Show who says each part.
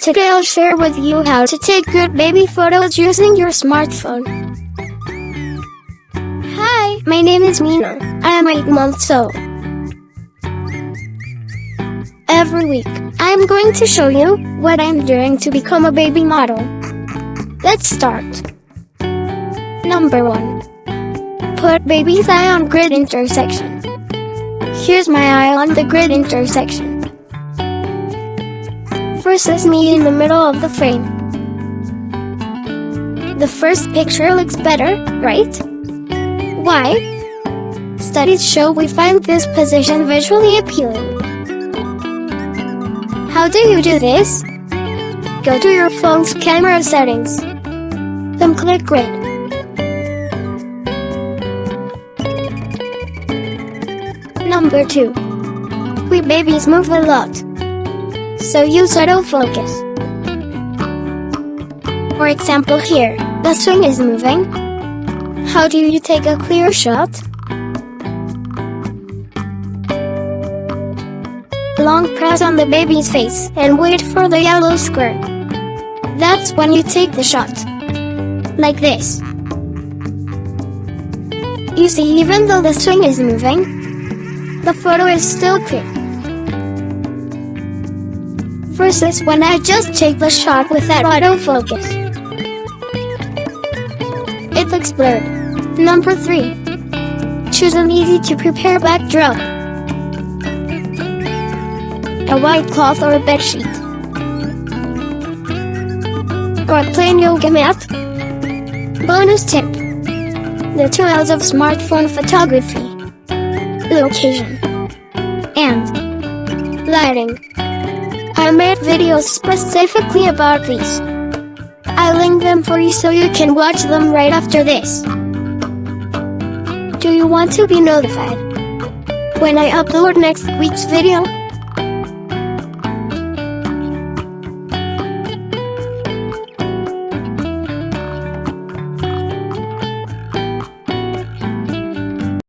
Speaker 1: Today I'll share with you how to take good baby photos using your smartphone. Hi, my name is Mina. I am 8 months old. Every week, I am going to show you what I am doing to become a baby model. Let's start. Number 1. Put baby's eye on grid intersection. Here's my eye on the grid intersection. First is me in the middle of the frame. The first picture looks better, right? Why? Studies show we find this position visually appealing. How do you do this? Go to your phone's camera settings. Then click Grid. Number 2. We babies move a lot, so use autofocus. For example here, the swing is moving. How do you take a clear shot? Long press on the baby's face and wait for the yellow square. That's when you take the shot. Like this. You see, even though the swing is moving, the photo is still clear. Versus when I just take the shot without autofocus. It looks blurred. Number 3. Choose an easy to prepare backdrop. A white cloth or a bedsheet. Or a plain yoga mat. Bonus tip. The 2 L's of smartphone photography. Location. And lighting. I made videos specifically about these. I'll link them for you so you can watch them right after this. Do you want to be notified when I upload next week's video?